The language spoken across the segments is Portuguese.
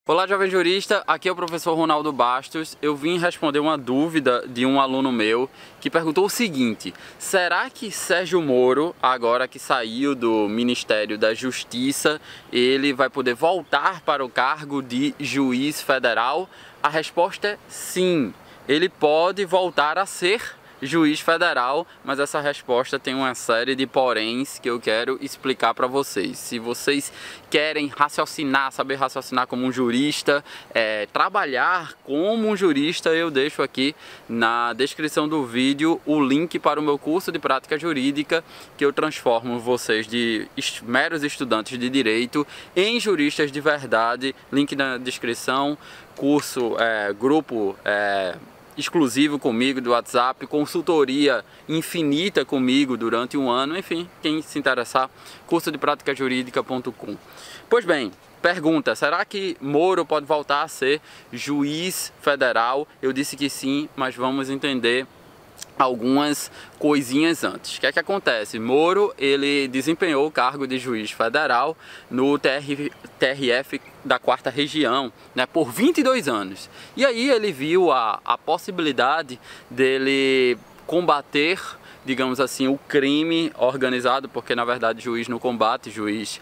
Olá, jovem jurista, aqui é o professor Ronaldo Bastos. Eu vim responder uma dúvida de um aluno meu que perguntou o seguinte: será que Sérgio Moro, agora que saiu do Ministério da Justiça, ele vai poder voltar para o cargo de juiz federal? A resposta é sim, ele pode voltar a ser juiz federal, mas essa resposta tem uma série de poréns que eu quero explicar para vocês. Se vocês querem raciocinar, saber raciocinar como um jurista, trabalhar como um jurista, eu deixo aqui na descrição do vídeo o link para o meu curso de prática jurídica, que eu transformo vocês de meros estudantes de direito em juristas de verdade. Link na descrição, curso, grupo exclusivo comigo do WhatsApp, consultoria infinita comigo durante um ano, enfim, quem se interessar, curso de práticajurídica.com. Pois bem, pergunta: será que Moro pode voltar a ser juiz federal? Eu disse que sim, mas vamos entender algumas coisinhas antes. O que é que acontece? Moro, ele desempenhou o cargo de juiz federal no TRF da 4ª Região, né, por 22 anos. E aí ele viu a possibilidade dele combater, digamos assim, o crime organizado, porque na verdade juiz não combate, juiz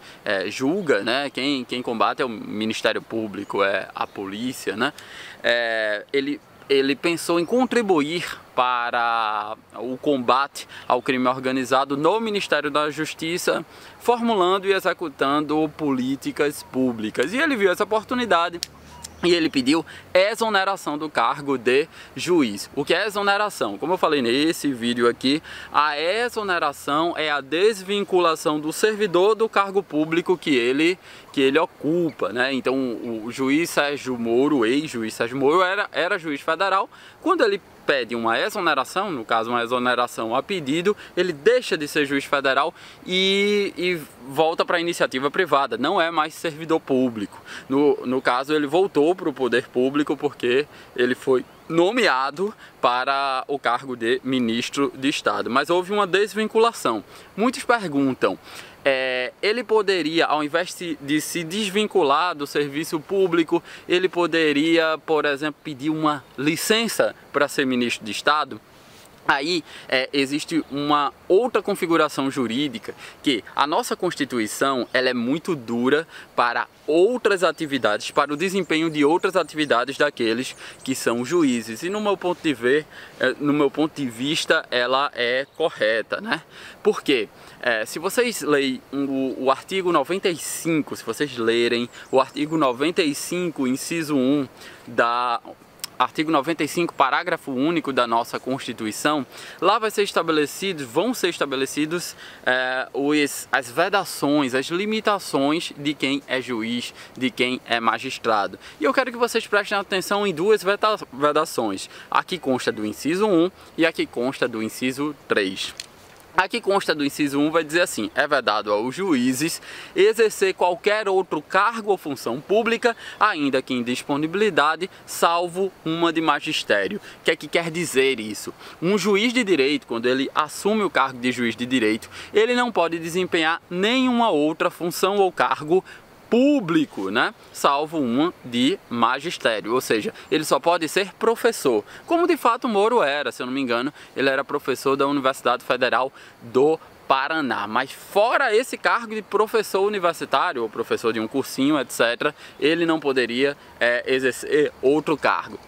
julga, né? Quem combate é o Ministério Público, é a polícia, né? Ele pensou em contribuir para o combate ao crime organizado no Ministério da Justiça, formulando e executando políticas públicas. E ele viu essa oportunidade e ele pediu exoneração do cargo de juiz. O que é exoneração? Como eu falei nesse vídeo aqui, a exoneração é a desvinculação do servidor do cargo público que ele ocupa, né? Então o juiz Sérgio Moro, ex-juiz Sérgio Moro, era juiz federal. Quando ele pede uma exoneração, no caso uma exoneração a pedido, ele deixa de ser juiz federal e volta para a iniciativa privada, não é mais servidor público. No caso, ele voltou para o poder público porque ele foi nomeado para o cargo de ministro de Estado, mas houve uma desvinculação. Muitos perguntam, ele poderia, ao invés de se desvincular do serviço público, ele poderia, por exemplo, pedir uma licença para ser ministro de Estado? Aí existe uma outra configuração jurídica, que a nossa Constituição ela é muito dura para outras atividades, para o desempenho de outras atividades daqueles que são juízes. E no meu ponto de vista, ela é correta, né? Por quê? Se vocês lerem o artigo 95, se vocês lerem o artigo 95, inciso 1 Artigo 95, parágrafo único da nossa Constituição, lá vão ser estabelecidos as vedações, as limitações de quem é juiz, de quem é magistrado. E eu quero que vocês prestem atenção em duas vedações. Aqui consta do inciso 1 e aqui consta do inciso 3. Aqui consta do inciso 1, vai dizer assim: é vedado aos juízes exercer qualquer outro cargo ou função pública, ainda que em disponibilidade, salvo uma de magistério. O que é que quer dizer isso? Um juiz de direito, quando ele assume o cargo de juiz de direito, ele não pode desempenhar nenhuma outra função ou cargo público, né? Salvo uma de magistério, ou seja, ele só pode ser professor, como de fato Moro era, se eu não me engano, ele era professor da Universidade Federal do Paraná. Mas fora esse cargo de professor universitário, ou professor de um cursinho, etc., ele não poderia exercer outro cargo.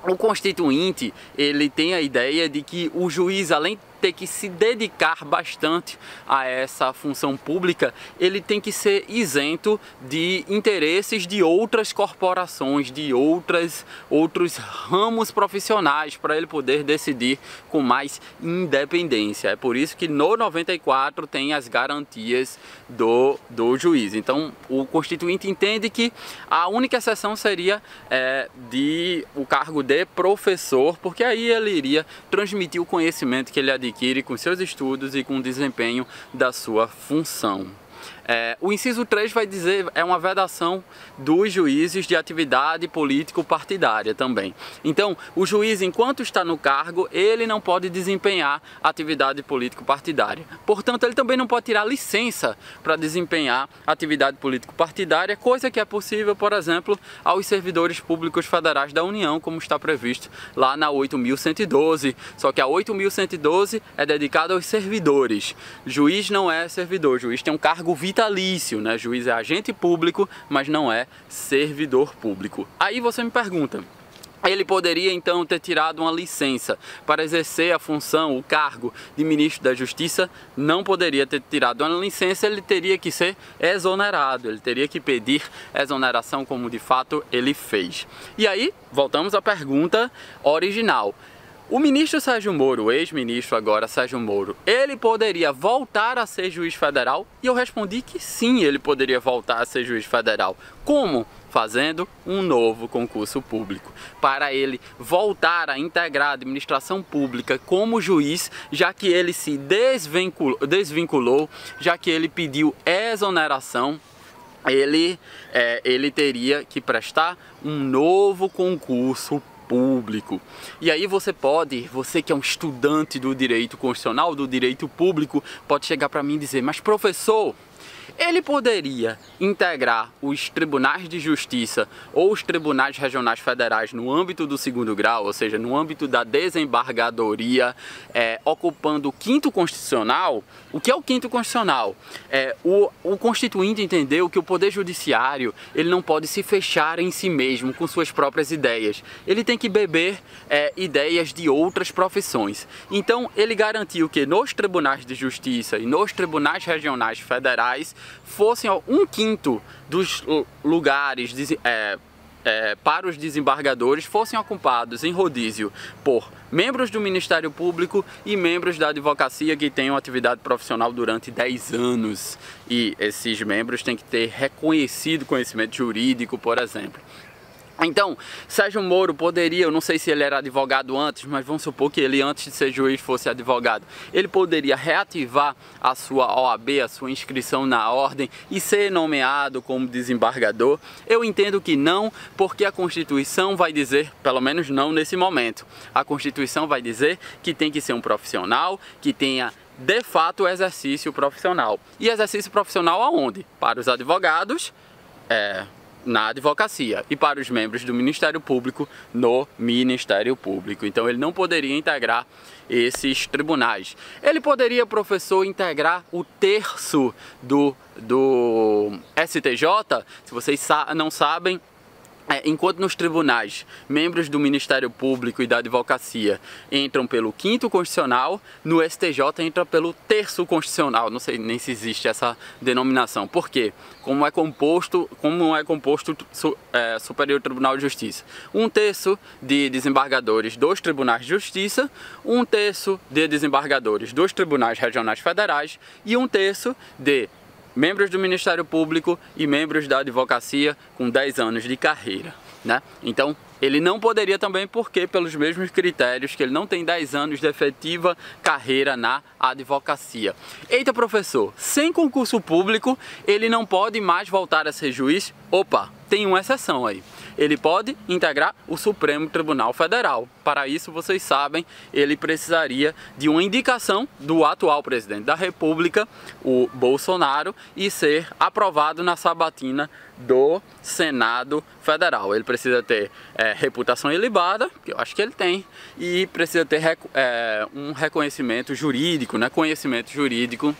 O Constituinte, ele tem a ideia de que o juiz, além de ter que se dedicar bastante a essa função pública, ele tem que ser isento de interesses de outras corporações, de outros ramos profissionais, para ele poder decidir com mais independência. É por isso que no 94 tem as garantias do juiz. Então o Constituinte entende que a única exceção seria o cargo de professor, porque aí ele iria transmitir o conhecimento que ele adquire com seus estudos e com o desempenho da sua função. O inciso 3 vai dizer, é uma vedação dos juízes de atividade político-partidária também. Então, o juiz, enquanto está no cargo, ele não pode desempenhar atividade político-partidária. Portanto, ele também não pode tirar licença para desempenhar atividade político-partidária, coisa que é possível, por exemplo, aos servidores públicos federais da União, como está previsto lá na 8.112. Só que a 8.112 é dedicada aos servidores. Juiz não é servidor, juiz tem um cargo vitalício, né? Juiz é agente público, mas não é servidor público. Aí você me pergunta, ele poderia então ter tirado uma licença para exercer a função, o cargo de ministro da Justiça? Não poderia ter tirado uma licença, ele teria que ser exonerado, ele teria que pedir exoneração, como de fato ele fez. E aí, voltamos à pergunta original. O ministro Sérgio Moro, o ex-ministro agora Sérgio Moro, ele poderia voltar a ser juiz federal? E eu respondi que sim, ele poderia voltar a ser juiz federal. Como? Fazendo um novo concurso público, para ele voltar a integrar a administração pública como juiz, já que ele se desvinculou, já que ele pediu exoneração. Ele teria que prestar um novo concurso público. E aí você que é um estudante do direito constitucional, do direito público, pode chegar para mim e dizer, mas professor, ele poderia integrar os tribunais de justiça ou os tribunais regionais federais no âmbito do 2º grau, ou seja, no âmbito da desembargadoria, ocupando o 5º constitucional. O que é o 5º constitucional? O constituinte entendeu que o poder judiciário ele não pode se fechar em si mesmo com suas próprias ideias. Ele tem que beber ideias de outras profissões. Então ele garantiu que nos tribunais de justiça e nos tribunais regionais federais fossem 1/5 dos lugares para os desembargadores fossem ocupados em rodízio por membros do Ministério Público e membros da advocacia que tenham atividade profissional durante 10 anos. E esses membros têm que ter reconhecido conhecimento jurídico, por exemplo. Então, Sérgio Moro poderia, eu não sei se ele era advogado antes, mas vamos supor que ele antes de ser juiz fosse advogado, ele poderia reativar a sua OAB, a sua inscrição na ordem e ser nomeado como desembargador? Eu entendo que não, porque a Constituição vai dizer, pelo menos não nesse momento, a Constituição vai dizer que tem que ser um profissional que tenha de fato exercício profissional. E exercício profissional aonde? Para os advogados, na advocacia, e para os membros do Ministério Público, no Ministério Público. Então ele não poderia integrar esses tribunais. Ele poderia, professor, integrar o terço do STJ? Se vocês não sabem, enquanto nos tribunais, membros do Ministério Público e da Advocacia entram pelo 5º Constitucional, no STJ entra pelo terço Constitucional. Não sei nem se existe essa denominação. Por quê? Como é composto Superior Tribunal de Justiça? 1/3 de desembargadores dos Tribunais de Justiça, 1/3 de desembargadores dos Tribunais Regionais Federais e 1/3 de membros do Ministério Público e membros da advocacia com 10 anos de carreira, né? Então, ele não poderia também porque, pelos mesmos critérios, que ele não tem 10 anos de efetiva carreira na advocacia. Eita, professor, sem concurso público, ele não pode mais voltar a ser juiz? Opa, tem uma exceção aí. Ele pode integrar o Supremo Tribunal Federal. Para isso, vocês sabem, ele precisaria de uma indicação do atual presidente da República, o Bolsonaro, e ser aprovado na sabatina do Senado Federal. Ele precisa ter reputação ilibada, que eu acho que ele tem, e precisa ter um reconhecimento jurídico, né? Conhecimento jurídico,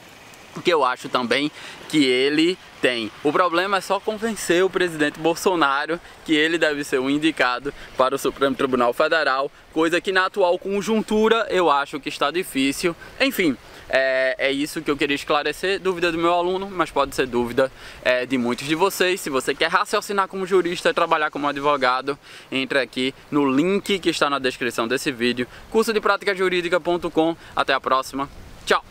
que eu acho também que ele tem. O problema é só convencer o presidente Bolsonaro que ele deve ser o indicado para o Supremo Tribunal Federal, coisa que na atual conjuntura eu acho que está difícil. Enfim, é isso que eu queria esclarecer. Dúvida do meu aluno, mas pode ser dúvida de muitos de vocês. Se você quer raciocinar como jurista e trabalhar como advogado, entre aqui no link que está na descrição desse vídeo, cursodepraticajurídica.com. Até a próxima. Tchau!